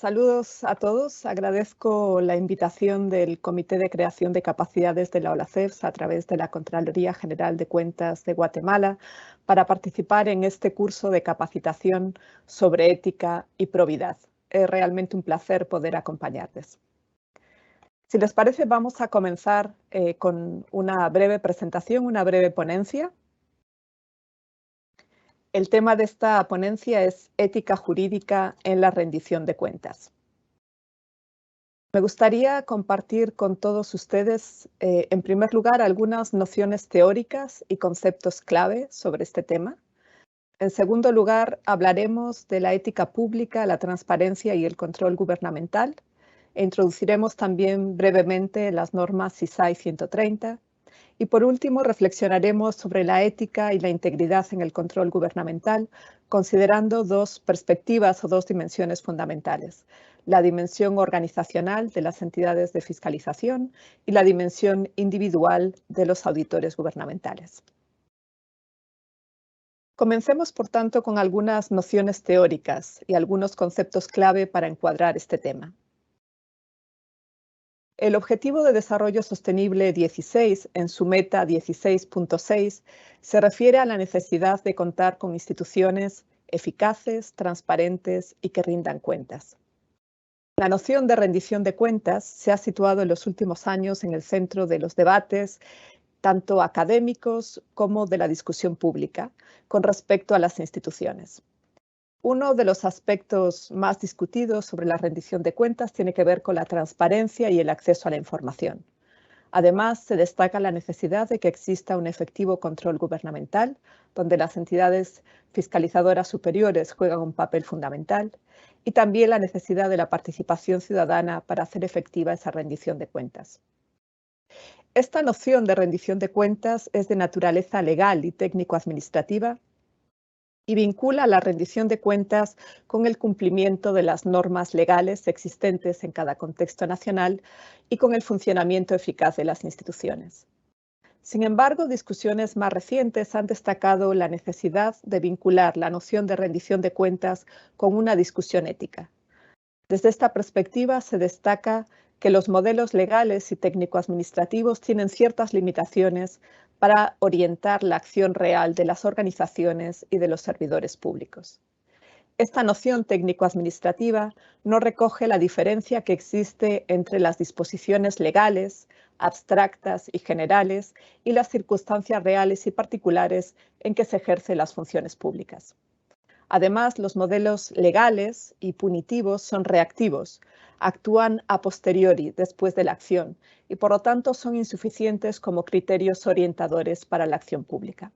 Saludos a todos. Agradezco la invitación del Comité de Creación de Capacidades de la OLACEFS a través de la Contraloría General de Cuentas de Guatemala para participar en este curso de capacitación sobre ética y probidad. Es realmente un placer poder acompañarles. Si les parece, vamos a comenzar con una breve presentación, una breve ponencia. El tema de esta ponencia es ética jurídica en la rendición de cuentas. Me gustaría compartir con todos ustedes, en primer lugar, algunas nociones teóricas y conceptos clave sobre este tema. En segundo lugar, hablaremos de la ética pública, la transparencia y el control gubernamental. E introduciremos también brevemente las normas CISAI 130. Y por último, reflexionaremos sobre la ética y la integridad en el control gubernamental, considerando dos perspectivas o dos dimensiones fundamentales: la dimensión organizacional de las entidades de fiscalización y la dimensión individual de los auditores gubernamentales. Comencemos, por tanto, con algunas nociones teóricas y algunos conceptos clave para encuadrar este tema. El Objetivo de Desarrollo Sostenible 16, en su meta 16.6, se refiere a la necesidad de contar con instituciones eficaces, transparentes y que rindan cuentas. La noción de rendición de cuentas se ha situado en los últimos años en el centro de los debates, tanto académicos como de la discusión pública, con respecto a las instituciones. Uno de los aspectos más discutidos sobre la rendición de cuentas tiene que ver con la transparencia y el acceso a la información. Además, se destaca la necesidad de que exista un efectivo control gubernamental, donde las entidades fiscalizadoras superiores juegan un papel fundamental, y también la necesidad de la participación ciudadana para hacer efectiva esa rendición de cuentas. Esta noción de rendición de cuentas es de naturaleza legal y técnico-administrativa, y vincula la rendición de cuentas con el cumplimiento de las normas legales existentes en cada contexto nacional y con el funcionamiento eficaz de las instituciones. Sin embargo, discusiones más recientes han destacado la necesidad de vincular la noción de rendición de cuentas con una discusión ética. Desde esta perspectiva se destaca que los modelos legales y técnico-administrativos tienen ciertas limitaciones para orientar la acción real de las organizaciones y de los servidores públicos. Esta noción técnico-administrativa no recoge la diferencia que existe entre las disposiciones legales, abstractas y generales, y las circunstancias reales y particulares en que se ejercen las funciones públicas. Además, los modelos legales y punitivos son reactivos, actúan a posteriori, después de la acción, y por lo tanto son insuficientes como criterios orientadores para la acción pública.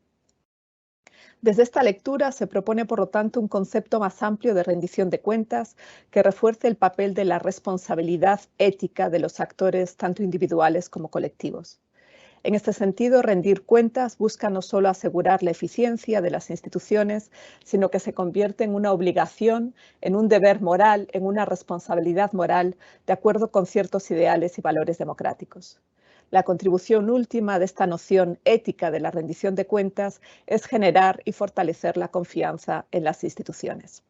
Desde esta lectura se propone, por lo tanto, un concepto más amplio de rendición de cuentas que refuerce el papel de la responsabilidad ética de los actores, tanto individuales como colectivos. En este sentido, rendir cuentas busca no solo asegurar la eficiencia de las instituciones, sino que se convierte en una obligación, en un deber moral, en una responsabilidad moral, de acuerdo con ciertos ideales y valores democráticos. La contribución última de esta noción ética de la rendición de cuentas es generar y fortalecer la confianza en las instituciones.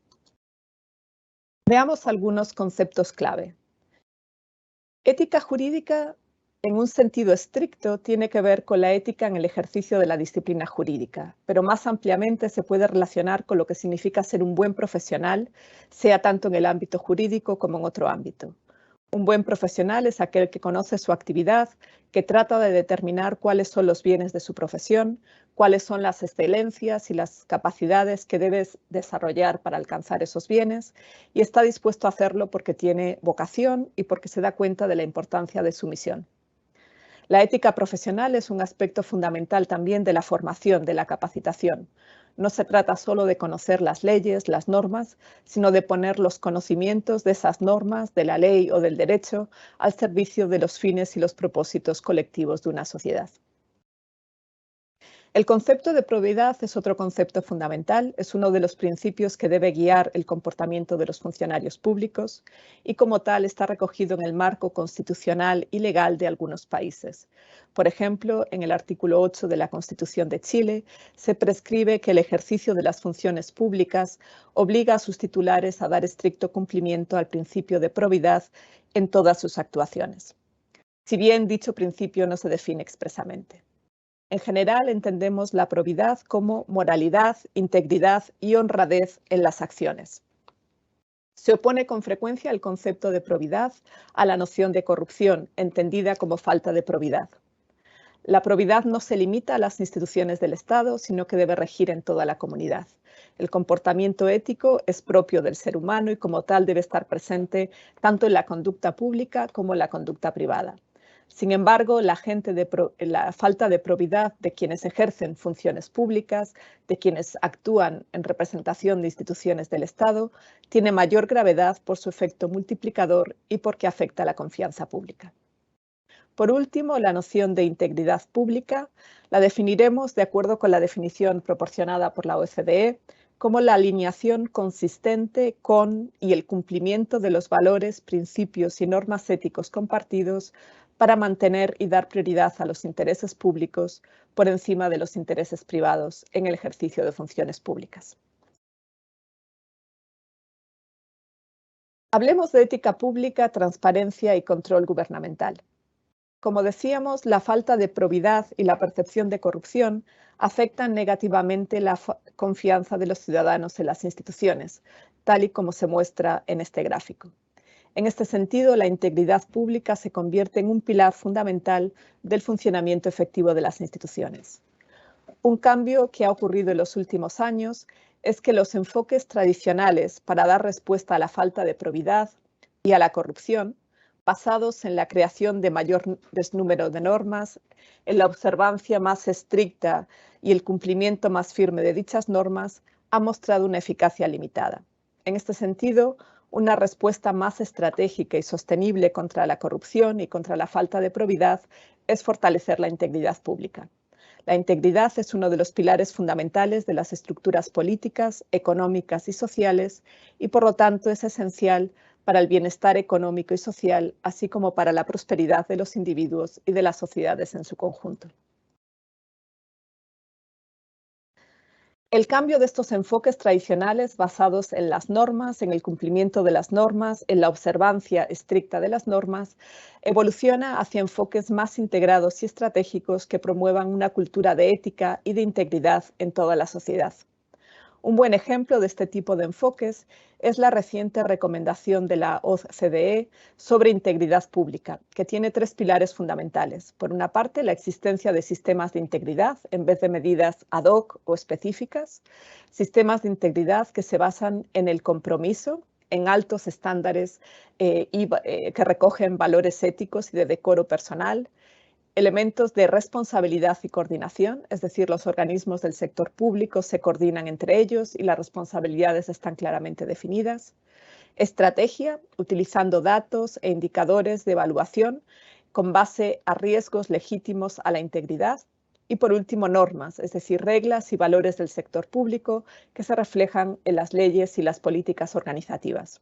Veamos algunos conceptos clave. Ética jurídica, en un sentido estricto, tiene que ver con la ética en el ejercicio de la disciplina jurídica, pero más ampliamente se puede relacionar con lo que significa ser un buen profesional, sea tanto en el ámbito jurídico como en otro ámbito. Un buen profesional es aquel que conoce su actividad, que trata de determinar cuáles son los bienes de su profesión, cuáles son las excelencias y las capacidades que debes desarrollar para alcanzar esos bienes, y está dispuesto a hacerlo porque tiene vocación y porque se da cuenta de la importancia de su misión. La ética profesional es un aspecto fundamental también de la formación, de la capacitación. No se trata solo de conocer las leyes, las normas, sino de poner los conocimientos de esas normas, de la ley o del derecho, al servicio de los fines y los propósitos colectivos de una sociedad. El concepto de probidad es otro concepto fundamental, es uno de los principios que debe guiar el comportamiento de los funcionarios públicos y como tal está recogido en el marco constitucional y legal de algunos países. Por ejemplo, en el artículo 8 de la Constitución de Chile se prescribe que el ejercicio de las funciones públicas obliga a sus titulares a dar estricto cumplimiento al principio de probidad en todas sus actuaciones, si bien dicho principio no se define expresamente. En general, entendemos la probidad como moralidad, integridad y honradez en las acciones. Se opone con frecuencia el concepto de probidad a la noción de corrupción, entendida como falta de probidad. La probidad no se limita a las instituciones del Estado, sino que debe regir en toda la comunidad. El comportamiento ético es propio del ser humano y como tal debe estar presente tanto en la conducta pública como en la conducta privada. Sin embargo, la falta de probidad de quienes ejercen funciones públicas, de quienes actúan en representación de instituciones del Estado, tiene mayor gravedad por su efecto multiplicador y porque afecta a la confianza pública. Por último, la noción de integridad pública la definiremos de acuerdo con la definición proporcionada por la OCDE como la alineación consistente con y el cumplimiento de los valores, principios y normas éticos compartidos para mantener y dar prioridad a los intereses públicos por encima de los intereses privados en el ejercicio de funciones públicas. Hablemos de ética pública, transparencia y control gubernamental. Como decíamos, la falta de probidad y la percepción de corrupción afectan negativamente la confianza de los ciudadanos en las instituciones, tal y como se muestra en este gráfico. En este sentido, la integridad pública se convierte en un pilar fundamental del funcionamiento efectivo de las instituciones. Un cambio que ha ocurrido en los últimos años es que los enfoques tradicionales para dar respuesta a la falta de probidad y a la corrupción, basados en la creación de mayor número de normas, en la observancia más estricta y el cumplimiento más firme de dichas normas, ha mostrado una eficacia limitada. En este sentido, una respuesta más estratégica y sostenible contra la corrupción y contra la falta de probidad es fortalecer la integridad pública. La integridad es uno de los pilares fundamentales de las estructuras políticas, económicas y sociales y, por lo tanto, es esencial para el bienestar económico y social, así como para la prosperidad de los individuos y de las sociedades en su conjunto. El cambio de estos enfoques tradicionales basados en las normas, en el cumplimiento de las normas, en la observancia estricta de las normas, evoluciona hacia enfoques más integrados y estratégicos que promuevan una cultura de ética y de integridad en toda la sociedad. Un buen ejemplo de este tipo de enfoques es la reciente recomendación de la OCDE sobre integridad pública, que tiene tres pilares fundamentales. Por una parte, la existencia de sistemas de integridad en vez de medidas ad hoc o específicas, sistemas de integridad que se basan en el compromiso, en altos estándares que recogen valores éticos y de decoro personal, elementos de responsabilidad y coordinación, es decir, los organismos del sector público se coordinan entre ellos y las responsabilidades están claramente definidas. Estrategia, utilizando datos e indicadores de evaluación con base a riesgos legítimos a la integridad. Y por último, normas, es decir, reglas y valores del sector público que se reflejan en las leyes y las políticas organizativas.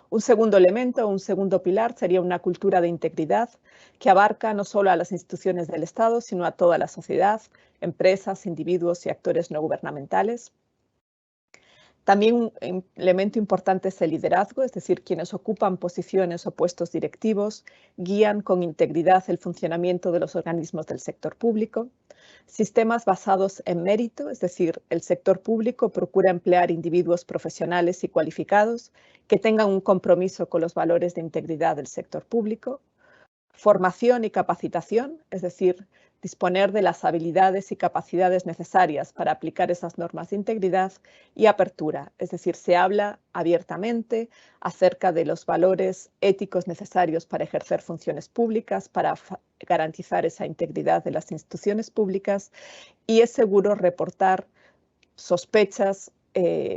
Un segundo elemento, un segundo pilar sería una cultura de integridad que abarca no solo a las instituciones del Estado, sino a toda la sociedad, empresas, individuos y actores no gubernamentales. También un elemento importante es el liderazgo, es decir, quienes ocupan posiciones o puestos directivos guían con integridad el funcionamiento de los organismos del sector público. Sistemas basados en mérito, es decir, el sector público procura emplear individuos profesionales y cualificados que tengan un compromiso con los valores de integridad del sector público. Formación y capacitación, es decir, disponer de las habilidades y capacidades necesarias para aplicar esas normas de integridad. Y apertura, es decir, se habla abiertamente acerca de los valores éticos necesarios para ejercer funciones públicas, para garantizar esa integridad de las instituciones públicas y es seguro reportar sospechas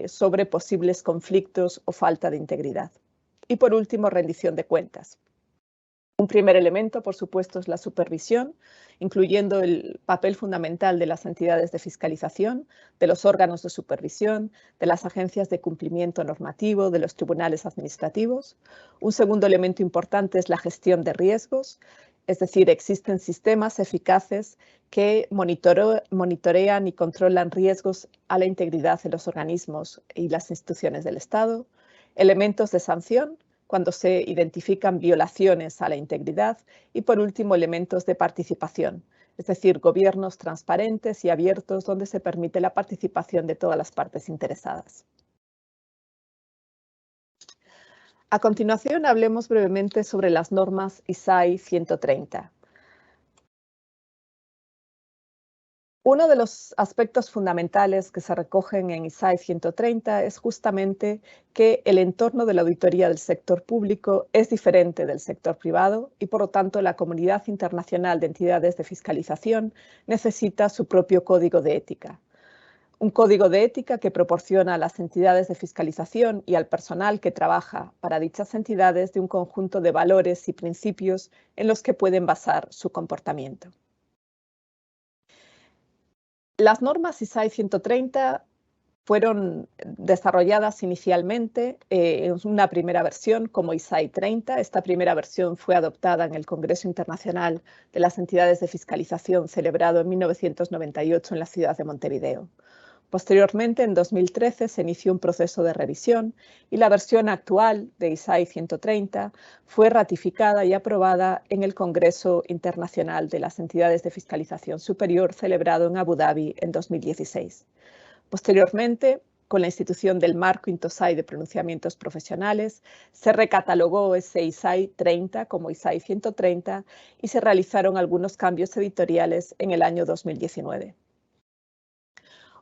sobre posibles conflictos o falta de integridad. Y por último, rendición de cuentas. Un primer elemento, por supuesto, es la supervisión, incluyendo el papel fundamental de las entidades de fiscalización, de los órganos de supervisión, de las agencias de cumplimiento normativo, de los tribunales administrativos. Un segundo elemento importante es la gestión de riesgos, es decir, existen sistemas eficaces que monitorean y controlan riesgos a la integridad de los organismos y las instituciones del Estado. Elementos de sanción, cuando se identifican violaciones a la integridad, y por último elementos de participación, es decir, gobiernos transparentes y abiertos donde se permite la participación de todas las partes interesadas. A continuación hablemos brevemente sobre las normas ISAI 130. Uno de los aspectos fundamentales que se recogen en ISAI 130 es justamente que el entorno de la auditoría del sector público es diferente del sector privado y, por lo tanto, la comunidad internacional de entidades de fiscalización necesita su propio código de ética. Un código de ética que proporciona a las entidades de fiscalización y al personal que trabaja para dichas entidades de un conjunto de valores y principios en los que pueden basar su comportamiento. Las normas ISAI 130 fueron desarrolladas inicialmente en una primera versión como ISAI 30. Esta primera versión fue adoptada en el Congreso Internacional de las Entidades de Fiscalización celebrado en 1998 en la ciudad de Montevideo. Posteriormente, en 2013, se inició un proceso de revisión y la versión actual de ISAI 130 fue ratificada y aprobada en el Congreso Internacional de las Entidades de Fiscalización Superior celebrado en Abu Dhabi en 2016. Posteriormente, con la institución del marco INTOSAI de pronunciamientos profesionales, se recatalogó ese ISAI 30 como ISAI 130 y se realizaron algunos cambios editoriales en el año 2019.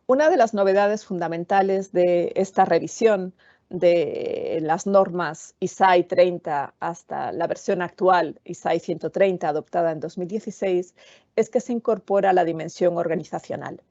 Una de las novedades fundamentales de esta revisión de las normas ISAI 30 hasta la versión actual ISAI 130 adoptada en 2016 es que se incorpora la dimensión organizacional.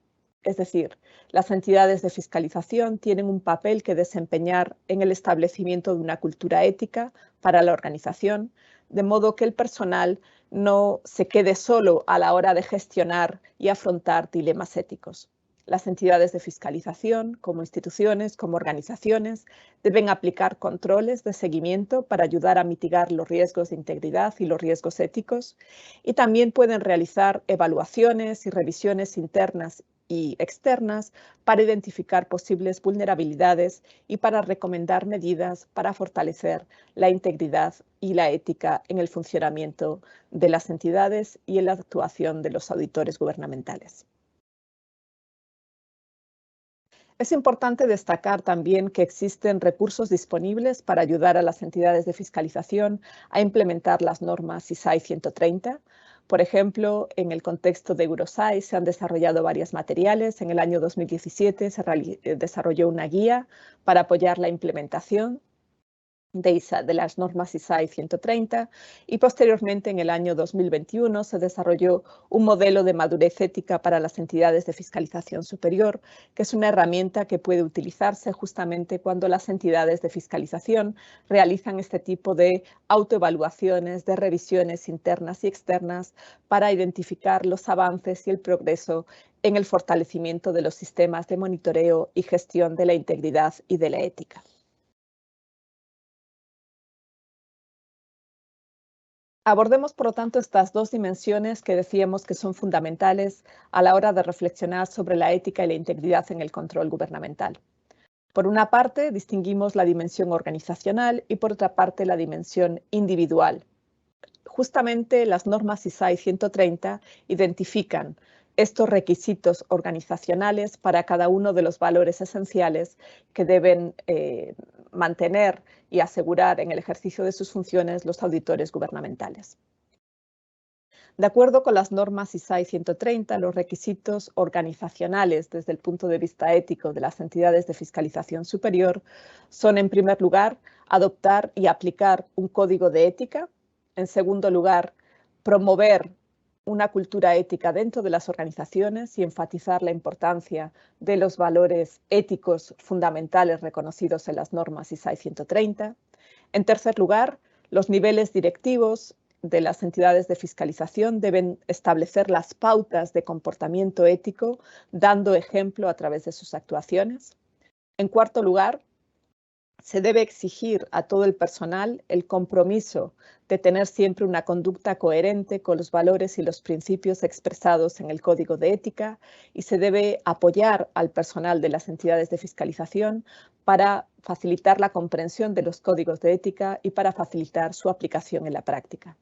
Es decir, las entidades de fiscalización tienen un papel que desempeñar en el establecimiento de una cultura ética para la organización, de modo que el personal no se quede solo a la hora de gestionar y afrontar dilemas éticos. Las entidades de fiscalización, como instituciones, como organizaciones, deben aplicar controles de seguimiento para ayudar a mitigar los riesgos de integridad y los riesgos éticos, y también pueden realizar evaluaciones y revisiones internas y externas para identificar posibles vulnerabilidades y para recomendar medidas para fortalecer la integridad y la ética en el funcionamiento de las entidades y en la actuación de los auditores gubernamentales. Es importante destacar también que existen recursos disponibles para ayudar a las entidades de fiscalización a implementar las normas ISAI 130. Por ejemplo, en el contexto de Eurosai se han desarrollado varios materiales. En el año 2017 se desarrolló una guía para apoyar la implementación de las normas ISAI 130 y posteriormente en el año 2021 se desarrolló un modelo de madurez ética para las entidades de fiscalización superior, que es una herramienta que puede utilizarse justamente cuando las entidades de fiscalización realizan este tipo de autoevaluaciones, de revisiones internas y externas para identificar los avances y el progreso en el fortalecimiento de los sistemas de monitoreo y gestión de la integridad y de la ética. Abordemos, por lo tanto, estas dos dimensiones que decíamos que son fundamentales a la hora de reflexionar sobre la ética y la integridad en el control gubernamental. Por una parte, distinguimos la dimensión organizacional y por otra parte, la dimensión individual. Justamente las normas ISAI 130 identifican estos requisitos organizacionales para cada uno de los valores esenciales que deben mantener y asegurar en el ejercicio de sus funciones los auditores gubernamentales. De acuerdo con las normas ISAI 130, los requisitos organizacionales desde el punto de vista ético de las entidades de fiscalización superior son, en primer lugar, adoptar y aplicar un código de ética. En segundo lugar, promover una cultura ética dentro de las organizaciones y enfatizar la importancia de los valores éticos fundamentales reconocidos en las normas ISAI 130. En tercer lugar, los niveles directivos de las entidades de fiscalización deben establecer las pautas de comportamiento ético, dando ejemplo a través de sus actuaciones. En cuarto lugar, se debe exigir a todo el personal el compromiso de tener siempre una conducta coherente con los valores y los principios expresados en el Código de Ética, y se debe apoyar al personal de las entidades de fiscalización para facilitar la comprensión de los códigos de ética y para facilitar su aplicación en la práctica.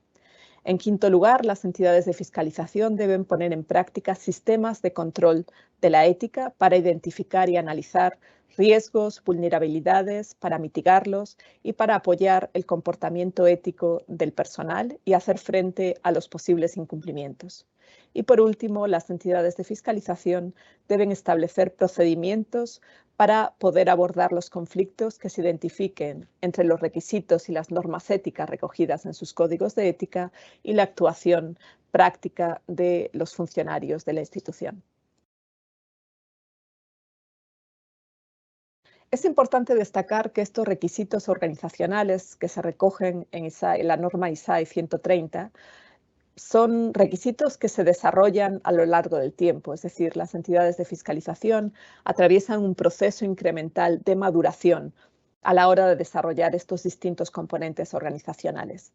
En quinto lugar, las entidades de fiscalización deben poner en práctica sistemas de control de la ética para identificar y analizar riesgos, vulnerabilidades, para mitigarlos y para apoyar el comportamiento ético del personal y hacer frente a los posibles incumplimientos. Y por último, las entidades de fiscalización deben establecer procedimientos para poder abordar los conflictos que se identifiquen entre los requisitos y las normas éticas recogidas en sus códigos de ética y la actuación práctica de los funcionarios de la institución. Es importante destacar que estos requisitos organizacionales que se recogen en la norma ISAE 130 son requisitos que se desarrollan a lo largo del tiempo, es decir, las entidades de fiscalización atraviesan un proceso incremental de maduración a la hora de desarrollar estos distintos componentes organizacionales.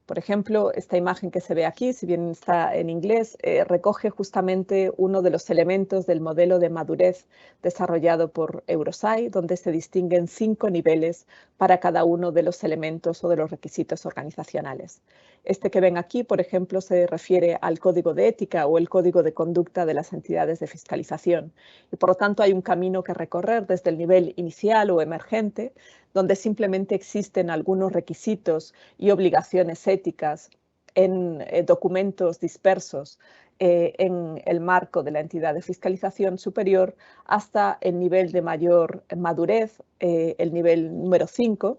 Por ejemplo, esta imagen que se ve aquí, si bien está en inglés, recoge justamente uno de los elementos del modelo de madurez desarrollado por Eurosai, donde se distinguen 5 niveles para cada uno de los elementos o de los requisitos organizacionales. Este que ven aquí, por ejemplo, se refiere al código de ética o el código de conducta de las entidades de fiscalización. Y por lo tanto hay un camino que recorrer desde el nivel inicial o emergente, donde simplemente existen algunos requisitos y obligaciones éticas en documentos dispersos en el marco de la entidad de fiscalización superior, hasta el nivel de mayor madurez, el nivel número 5,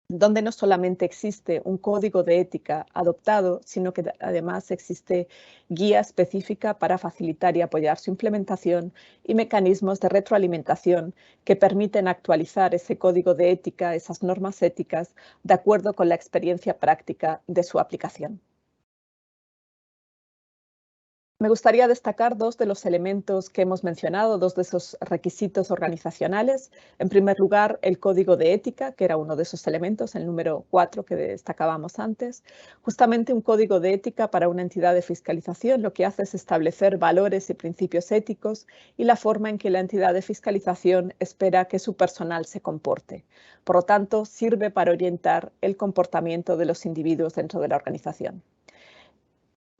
donde no solamente existe un código de ética adoptado, sino que además existe guía específica para facilitar y apoyar su implementación y mecanismos de retroalimentación que permiten actualizar ese código de ética, esas normas éticas, de acuerdo con la experiencia práctica de su aplicación. Me gustaría destacar 2 de los elementos que hemos mencionado, 2 de esos requisitos organizacionales. En primer lugar, el código de ética, que era uno de esos elementos, el número 4 que destacábamos antes. Justamente un código de ética para una entidad de fiscalización lo que hace es establecer valores y principios éticos y la forma en que la entidad de fiscalización espera que su personal se comporte. Por lo tanto, sirve para orientar el comportamiento de los individuos dentro de la organización.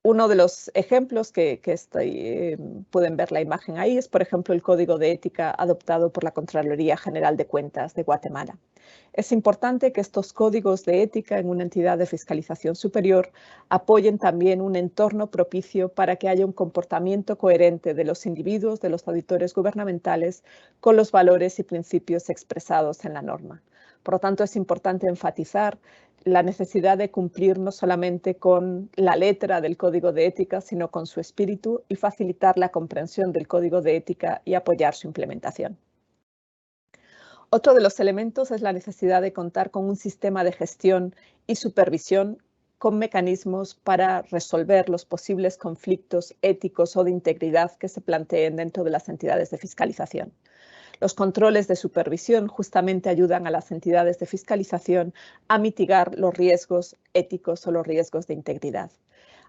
Uno de los ejemplos que pueden ver la imagen ahí es, por ejemplo, el código de ética adoptado por la Contraloría General de Cuentas de Guatemala. Es importante que estos códigos de ética en una entidad de fiscalización superior apoyen también un entorno propicio para que haya un comportamiento coherente de los individuos, de los auditores gubernamentales, con los valores y principios expresados en la norma. Por lo tanto, es importante enfatizar la necesidad de cumplir no solamente con la letra del código de ética, sino con su espíritu, y facilitar la comprensión del código de ética y apoyar su implementación. Otro de los elementos es la necesidad de contar con un sistema de gestión y supervisión con mecanismos para resolver los posibles conflictos éticos o de integridad que se planteen dentro de las entidades de fiscalización. Los controles de supervisión justamente ayudan a las entidades de fiscalización a mitigar los riesgos éticos o los riesgos de integridad.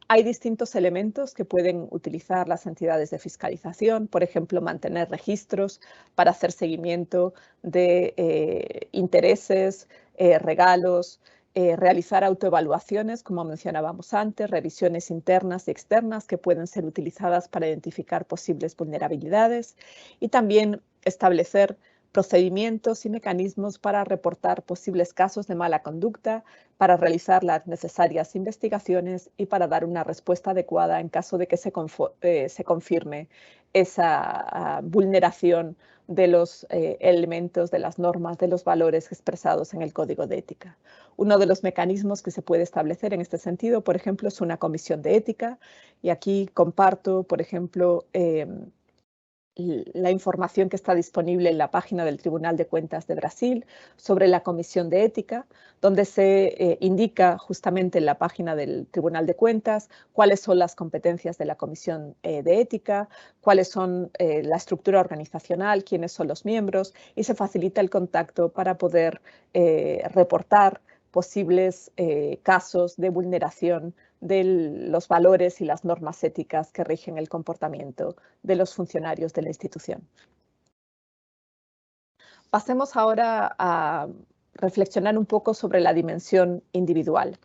Hay distintos elementos que pueden utilizar las entidades de fiscalización, por ejemplo, mantener registros para hacer seguimiento de intereses, regalos, realizar autoevaluaciones, como mencionábamos antes, revisiones internas y externas que pueden ser utilizadas para identificar posibles vulnerabilidades, y también establecer procedimientos y mecanismos para reportar posibles casos de mala conducta, para realizar las necesarias investigaciones y para dar una respuesta adecuada en caso de que se confirme esa vulneración de los elementos, de las normas, de los valores expresados en el Código de Ética. Uno de los mecanismos que se puede establecer en este sentido, por ejemplo, es una comisión de ética, y aquí comparto, por ejemplo, la información que está disponible en la página del Tribunal de Cuentas de Brasil sobre la Comisión de Ética, donde se indica justamente en la página del Tribunal de Cuentas cuáles son las competencias de la Comisión de Ética, cuáles son la estructura organizacional, quiénes son los miembros, y se facilita el contacto para poder reportar posibles casos de vulneración de los valores y las normas éticas que rigen el comportamiento de los funcionarios de la institución. Pasemos ahora a reflexionar un poco sobre la dimensión individual.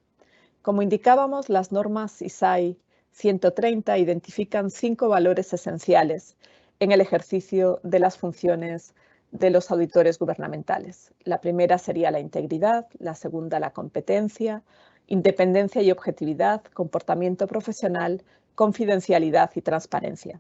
Como indicábamos, las normas ISAI 130 identifican 5 valores esenciales en el ejercicio de las funciones de los auditores gubernamentales. La primera sería la integridad, la segunda la competencia, independencia y objetividad, comportamiento profesional, confidencialidad y transparencia.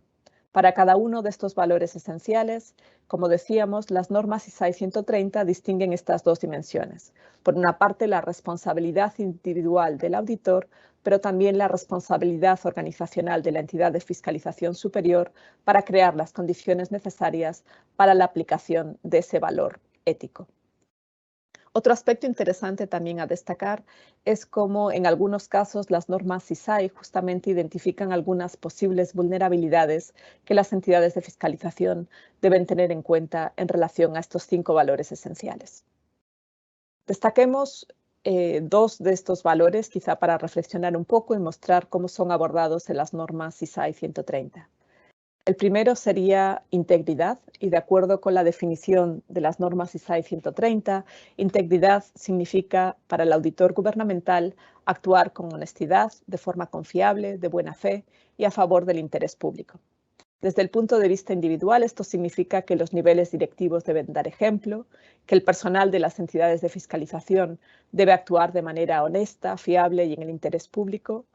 Para cada uno de estos valores esenciales, como decíamos, las normas ISAI 130 distinguen estas dos dimensiones. Por una parte, la responsabilidad individual del auditor, pero también la responsabilidad organizacional de la entidad de fiscalización superior para crear las condiciones necesarias para la aplicación de ese valor ético. Otro aspecto interesante también a destacar es cómo en algunos casos las normas ISAI justamente identifican algunas posibles vulnerabilidades que las entidades de fiscalización deben tener en cuenta en relación a estos 5 valores esenciales. Destaquemos 2 de estos valores, quizá para reflexionar un poco y mostrar cómo son abordados en las normas ISAI 130. El primero sería integridad, y de acuerdo con la definición de las normas ISAI 130, integridad significa para el auditor gubernamental actuar con honestidad, de forma confiable, de buena fe y a favor del interés público. Desde el punto de vista individual, esto significa que los niveles directivos deben dar ejemplo, que el personal de las entidades de fiscalización debe actuar de manera honesta, fiable y en el interés público,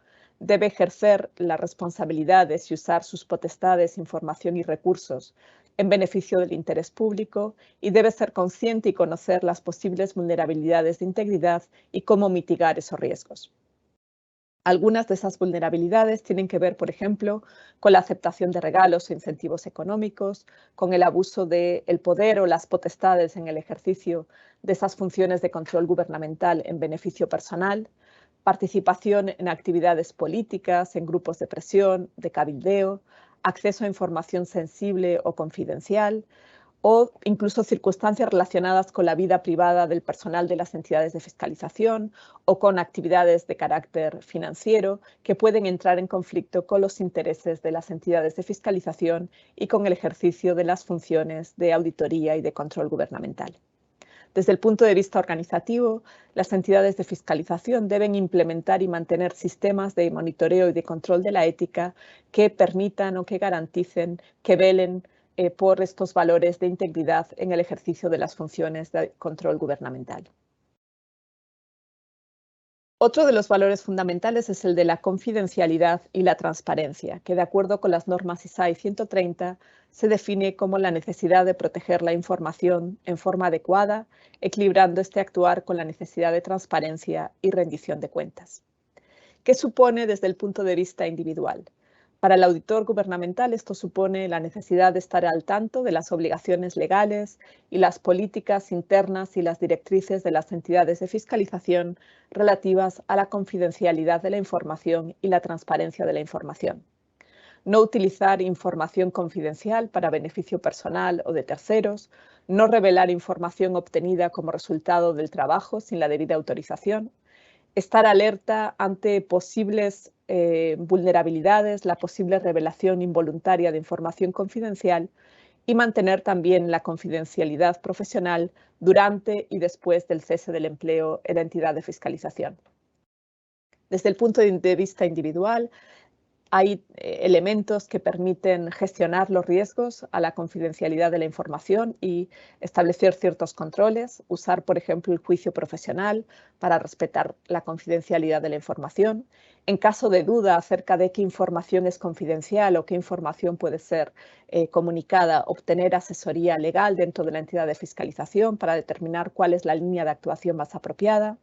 debe ejercer las responsabilidades y usar sus potestades, información y recursos en beneficio del interés público y debe ser consciente y conocer las posibles vulnerabilidades de integridad y cómo mitigar esos riesgos. Algunas de esas vulnerabilidades tienen que ver, por ejemplo, con la aceptación de regalos o incentivos económicos, con el abuso del poder o las potestades en el ejercicio de esas funciones de control gubernamental en beneficio personal, participación en actividades políticas, en grupos de presión, de cabildeo, acceso a información sensible o confidencial, o incluso circunstancias relacionadas con la vida privada del personal de las entidades de fiscalización o con actividades de carácter financiero que pueden entrar en conflicto con los intereses de las entidades de fiscalización y con el ejercicio de las funciones de auditoría y de control gubernamental. Desde el punto de vista organizativo, las entidades de fiscalización deben implementar y mantener sistemas de monitoreo y de control de la ética que permitan o que garanticen, que velen por estos valores de integridad en el ejercicio de las funciones de control gubernamental. Otro de los valores fundamentales es el de la confidencialidad y la transparencia, que de acuerdo con las normas ISAI 130 se define como la necesidad de proteger la información en forma adecuada, equilibrando este actuar con la necesidad de transparencia y rendición de cuentas. ¿Qué supone desde el punto de vista individual? Para el auditor gubernamental esto supone la necesidad de estar al tanto de las obligaciones legales y las políticas internas y las directrices de las entidades de fiscalización relativas a la confidencialidad de la información y la transparencia de la información. No utilizar información confidencial para beneficio personal o de terceros, no revelar información obtenida como resultado del trabajo sin la debida autorización, estar alerta ante posibles vulnerabilidades, la posible revelación involuntaria de información confidencial y mantener también la confidencialidad profesional durante y después del cese del empleo en la entidad de fiscalización. Desde el punto de vista individual, hay elementos que permiten gestionar los riesgos a la confidencialidad de la información y establecer ciertos controles, usar, por ejemplo, el juicio profesional para respetar la confidencialidad de la información. En caso de duda acerca de qué información es confidencial o qué información puede ser comunicada, obtener asesoría legal dentro de la entidad de fiscalización para determinar cuál es la línea de actuación más apropiada.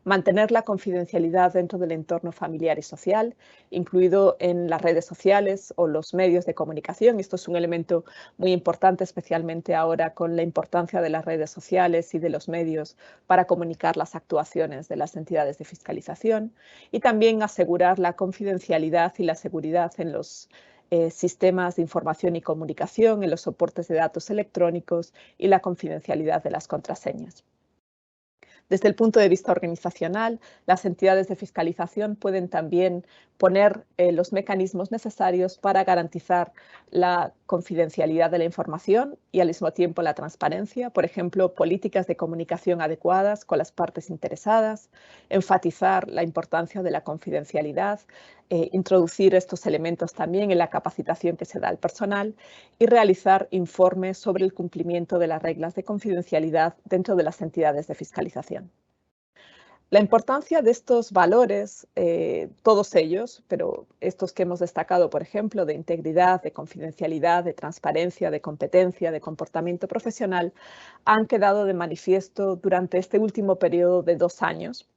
mantener la confidencialidad dentro del entorno familiar y social, incluido en las redes sociales o los medios de comunicación. Esto es un elemento muy importante, especialmente ahora con la importancia de las redes sociales y de los medios para comunicar las actuaciones de las entidades de fiscalización, y también asegurar la confidencialidad y la seguridad en los sistemas de información y comunicación, en los soportes de datos electrónicos y la confidencialidad de las contraseñas. Desde el punto de vista organizacional, las entidades de fiscalización pueden también poner los mecanismos necesarios para garantizar la confidencialidad de la información y al mismo tiempo la transparencia. Por ejemplo, políticas de comunicación adecuadas con las partes interesadas, enfatizar la importancia de la confidencialidad, introducir estos elementos también en la capacitación que se da al personal y realizar informes sobre el cumplimiento de las reglas de confidencialidad dentro de las entidades de fiscalización. La importancia de estos valores, todos ellos, pero estos que hemos destacado, por ejemplo, de integridad, de confidencialidad, de transparencia, de competencia, de comportamiento profesional, han quedado de manifiesto durante este último periodo de 2 años,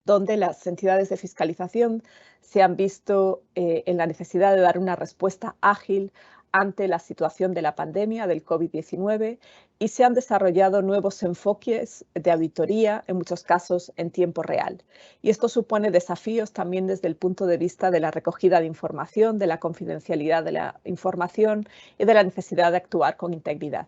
donde las entidades de fiscalización se han visto en la necesidad de dar una respuesta ágil ante la situación de la pandemia del COVID-19 y se han desarrollado nuevos enfoques de auditoría, en muchos casos en tiempo real. Y esto supone desafíos también desde el punto de vista de la recogida de información, de la confidencialidad de la información y de la necesidad de actuar con integridad.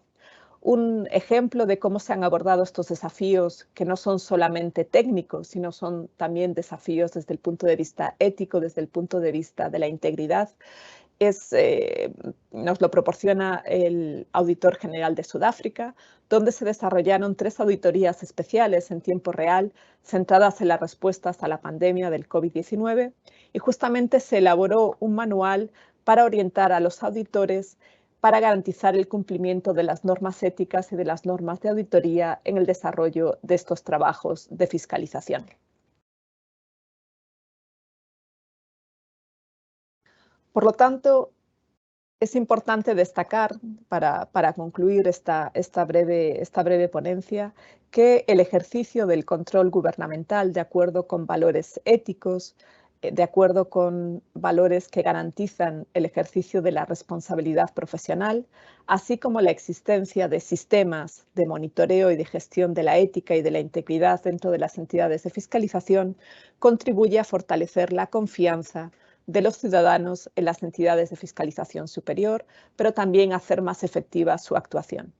Un ejemplo de cómo se han abordado estos desafíos, que no son solamente técnicos, sino son también desafíos desde el punto de vista ético, desde el punto de vista de la integridad, nos lo proporciona el Auditor General de Sudáfrica, donde se desarrollaron 3 auditorías especiales en tiempo real centradas en las respuestas a la pandemia del COVID-19 y justamente se elaboró un manual para orientar a los auditores para garantizar el cumplimiento de las normas éticas y de las normas de auditoría en el desarrollo de estos trabajos de fiscalización. Por lo tanto, es importante destacar, para concluir esta breve ponencia, que el ejercicio del control gubernamental, de acuerdo con valores éticos, de acuerdo con valores que garantizan el ejercicio de la responsabilidad profesional, así como la existencia de sistemas de monitoreo y de gestión de la ética y de la integridad dentro de las entidades de fiscalización, contribuye a fortalecer la confianza de los ciudadanos en las entidades de fiscalización superior, pero también hacer más efectiva su actuación.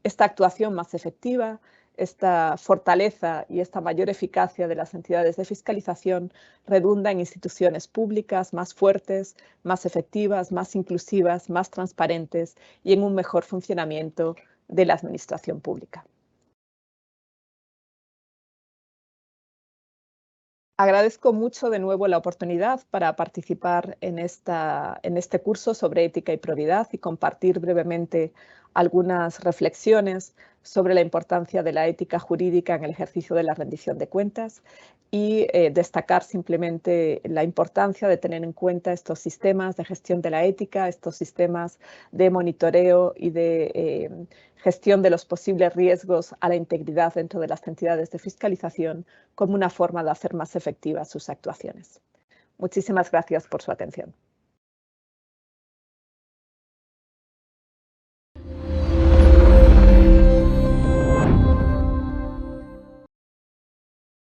Esta actuación más efectiva, esta fortaleza y esta mayor eficacia de las entidades de fiscalización redunda en instituciones públicas más fuertes, más efectivas, más inclusivas, más transparentes y en un mejor funcionamiento de la administración pública. Agradezco mucho de nuevo la oportunidad para participar en este curso sobre ética y probidad y compartir brevemente algunas reflexiones sobre la importancia de la ética jurídica en el ejercicio de la rendición de cuentas y destacar simplemente la importancia de tener en cuenta estos sistemas de gestión de la ética, estos sistemas de monitoreo y de gestión de los posibles riesgos a la integridad dentro de las entidades de fiscalización como una forma de hacer más efectivas sus actuaciones. Muchísimas gracias por su atención.